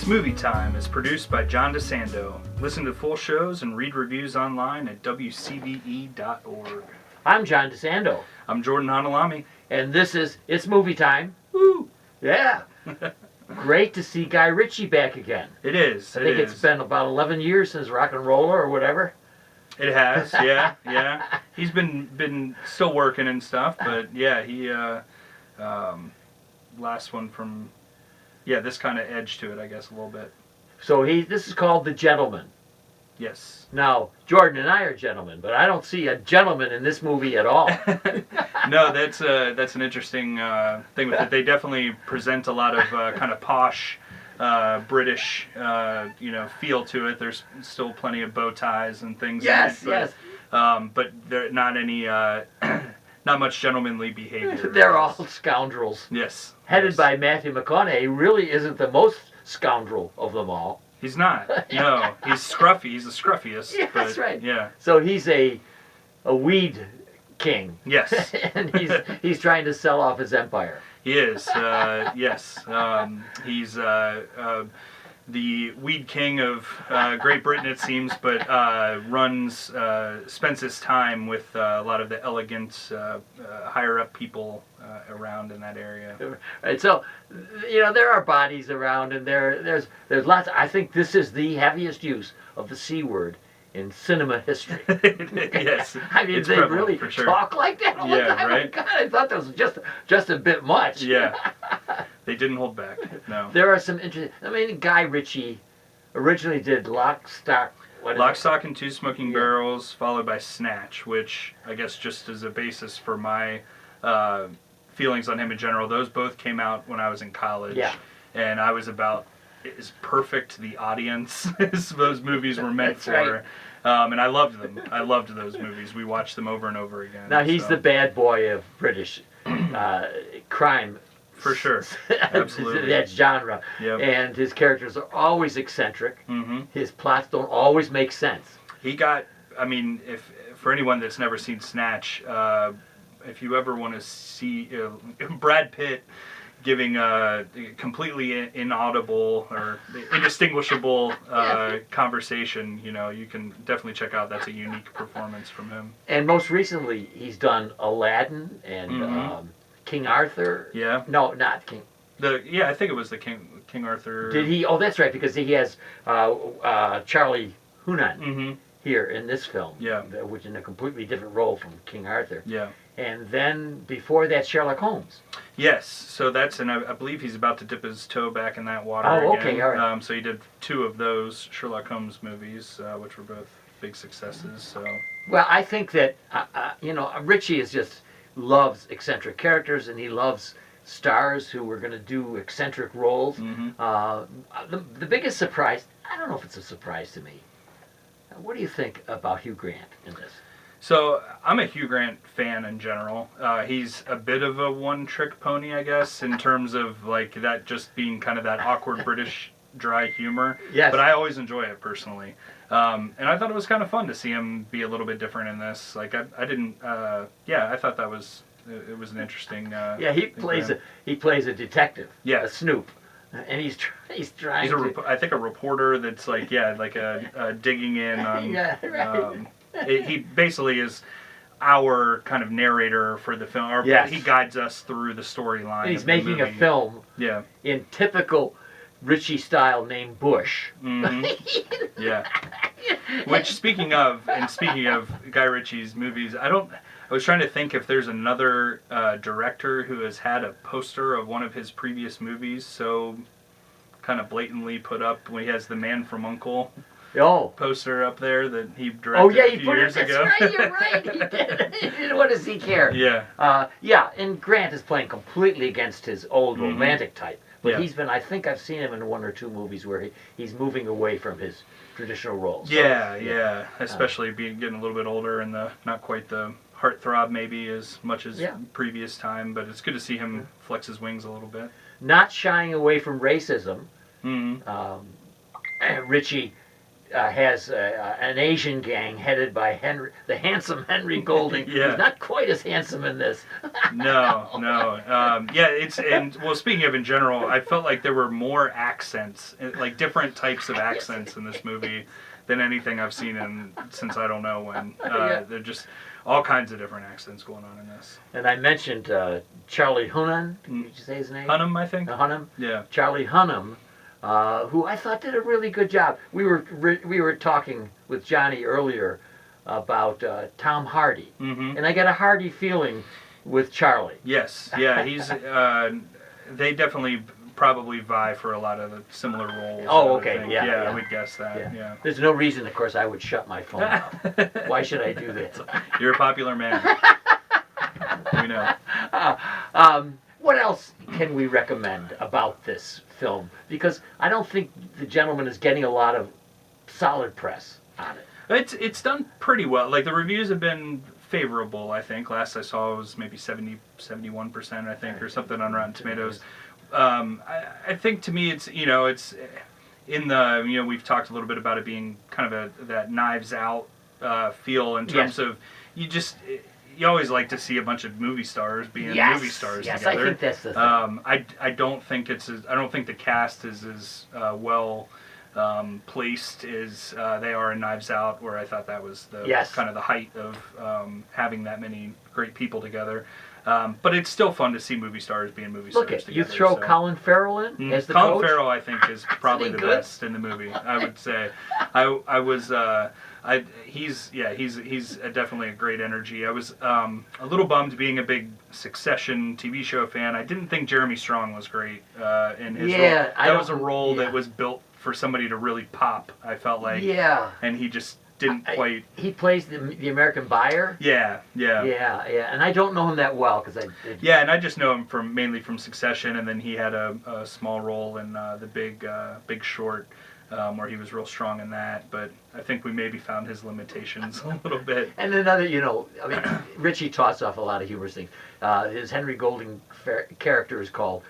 Movie Time is produced by John DeSando. Listen to full shows and read reviews online at WCBE.org. I'm John DeSando. I'm Jordan Hanhilammi. And this is It's Movie Time. Woo! Yeah. Great to see Guy Ritchie back again. It is. I think it's been about 11 years since Rock and Roller or whatever. It has, yeah. He's been still working and stuff, but yeah, he last one from this kind of edge to it, I guess, a little bit. So this is called The Gentleman. Yes. Now, Jordan and I are gentlemen, but I don't see a gentleman in this movie at all. No, that's an interesting thing with it. They definitely present a lot of kind of posh British, feel to it. There's still plenty of bow ties and things. Yes, in it, but there not any, not much gentlemanly behavior. They're all scoundrels. Yes. Headed by Matthew McConaughey, who really isn't the most scoundrel of them all. He's not. No, he's scruffy. He's the scruffiest. Yeah, that's right. Yeah. So he's a weed king. Yes. And he's trying to sell off his empire. He is. Yes. He's the weed king of Great Britain, it seems, but spends his time with a lot of the elegant, higher up people around in that area. Right. So, there are bodies around, and there's lots. I think this is the heaviest use of the C word in cinema history. Yes. I mean, it's they really for sure. talk like that all the time. Right? Oh my God, I thought that was just a bit much. Yeah. They didn't hold back. No. There are some interesting. I mean, Guy Ritchie originally did Lock, Stock, and Two Smoking Barrels, followed by Snatch, which I guess just as a basis for my feelings on him in general. Those both came out when I was in college. Yeah. And I was about as perfect the audience as those movies were meant for. Right. And I loved them. I loved those movies. We watched them over and over again. Now, he's the bad boy of British crime. For sure. Absolutely. That genre. Yep. And his characters are always eccentric. Mm-hmm. His plots don't always make sense. If for anyone that's never seen Snatch, if you ever want to see Brad Pitt giving a completely inaudible or indistinguishable conversation, you can definitely check out. That's a unique performance from him. And most recently, he's done Aladdin and King Arthur. Yeah. No, not King. I think it was the King Arthur. Did he? Oh, that's right, because he has Charlie Hunnam here in this film. Yeah. Which in a completely different role from King Arthur. Yeah. And then before that, Sherlock Holmes. Yes, so and I believe he's about to dip his toe back in that water again. Okay, all right. So he did 2 of those Sherlock Holmes movies, which were both big successes. So. Well, I think that Ritchie loves eccentric characters, and he loves stars who are going to do eccentric roles. Mm-hmm. The biggest surprise, I don't know if it's a surprise to me. What do you think about Hugh Grant in this? So I'm a Hugh Grant fan in general. He's a bit of a one-trick pony, I guess, in terms of like that just being kind of that awkward British dry humor. Yes. But I always enjoy it personally. And I thought it was kind of fun to see him be a little bit different in this. Like I didn't. I thought that was it was an interesting. He plays a detective. Yeah. A snoop. And he's trying. I think a reporter that's like a digging in on. Yeah, right. He basically is our kind of narrator for the film. Yes. He guides us through the storyline. He's making a film. Yeah. In typical Ritchie style, named Bush. Mm-hmm. Yeah. Which speaking of Guy Ritchie's movies, I was trying to think if there's another director who has had a poster of one of his previous movies so kind of blatantly put up when he has the Man from U.N.C.L.E. poster up there that he directed a few years ago. Right, you're right, he did. What does he care? Yeah. And Grant is playing completely against his old romantic type. But yeah. I think I've seen him in 1 or 2 movies where he's moving away from his traditional roles. Yeah. Especially getting a little bit older and not quite the heartthrob maybe as much as previous time, but it's good to see him flex his wings a little bit. Not shying away from racism. Mm-hmm. Ritchie has an Asian gang headed by the handsome Henry Golding. Yeah. He's not quite as handsome in this. No. Well, speaking of in general, I felt like there were more accents, like different types of accents in this movie than anything I've seen since I don't know when. They're just all kinds of different accents going on in this. And I mentioned Charlie Hunnam. Did you say his name? Hunnam, I think. Hunnam. Yeah. Charlie Hunnam, who I thought did a really good job. We were talking with Johnny earlier about Tom Hardy, and I got a Hardy feeling with Charlie. Yes. Yeah. He's. They definitely probably vie for a lot of the similar roles. Oh, okay. Yeah. I would guess that. Yeah. There's no reason, of course, I would shut my phone off. Why should I do this? You're a popular man. We know. What else can we recommend about this film? Because I don't think The Gentleman is getting a lot of solid press on it. It's done pretty well. Like, the reviews have been favorable, I think. Last I saw it was maybe 71%, I think, or something on Rotten Tomatoes. I think to me it's in the we've talked a little bit about it being kind of that Knives Out feel in terms of you always like to see a bunch of movie stars being movie stars together. I think that's the thing. I don't think the cast is as well placed as they are in Knives Out, where I thought that was the kind of the height of having that many great people together. But it's still fun to see movie stars being movie stars together. You throw Colin Farrell in as the Colin coach? Farrell, I think, is probably the best in the movie. I would say. He's definitely a great energy. I was a little bummed, being a big Succession TV show fan. I didn't think Jeremy Strong was great in his role. That was a role that was built for somebody to really pop, I felt like. Yeah. And he just didn't quite. He plays the American buyer. Yeah. And I don't know him that well because and I just know him mainly from Succession, and then he had a small role in the Big Short, where he was real strong in that. But I think we maybe found his limitations a little bit. And another, Richie tossed off a lot of humorous things. His Henry Golding character is called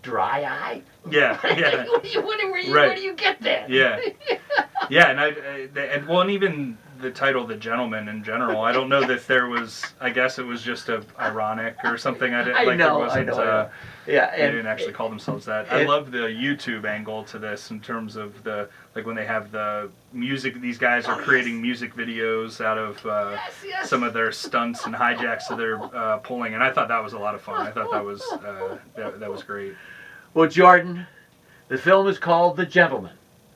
Dry Eye. Yeah. Where do you get that? Yeah. Yeah, and even the title "The Gentleman" in general, I don't know that there was. I guess it was just ironic or something. I know. They didn't actually call themselves that. I love the YouTube angle to this in terms of when they have the music. These guys are creating music videos out of some of their stunts and hijacks that they're pulling, and I thought that was a lot of fun. I thought that was that was great. Well, Jordan, the film is called The Gentleman.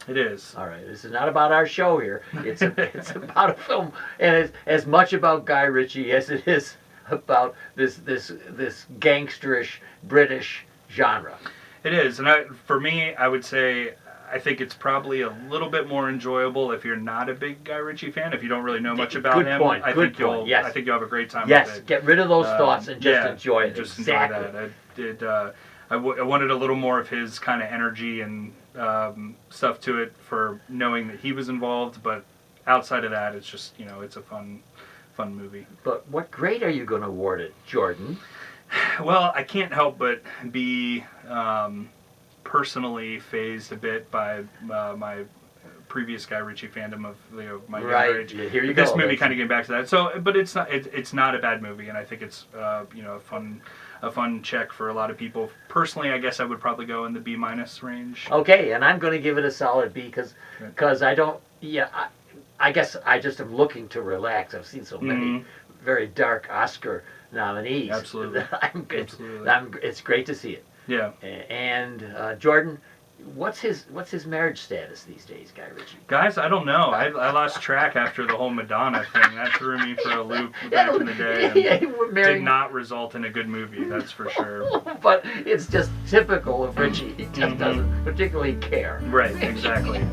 It is. All right. This is not about our show here. It's about a film, and it's as much about Guy Ritchie as it is about this gangsterish British genre. It is, and for me, I would say I think it's probably a little bit more enjoyable if you're not a big Guy Ritchie fan. If you don't really know much about him, I think you'll have a great time with it. Get rid of those thoughts and just enjoy it. Just enjoy that. I wanted a little more of his kind of energy and stuff to it for knowing that he was involved, but outside of that, it's just it's a fun movie. But what grade are you going to award it, Jordan? Well, I can't help but be personally fazed a bit by my previous Guy Ritchie fandom of my younger age. Here you go. This movie kind of getting back to that. So, but it's not a bad movie, and I think it's a fun check for a lot of people. Personally, I guess I would probably go in the B- range. Okay, and I'm going to give it a solid B because I don't. Yeah, I guess I just am looking to relax. I've seen so many very dark Oscar nominees. Absolutely. It's great to see it. Yeah. And Jordan, what's his marriage status these days, Guy Ritchie? Guys, I don't know. I lost track after the whole Madonna thing. That threw me for a loop back in the day. And did not result in a good movie, that's for sure. But it's just typical of Ritchie. He just doesn't particularly care. Right, exactly.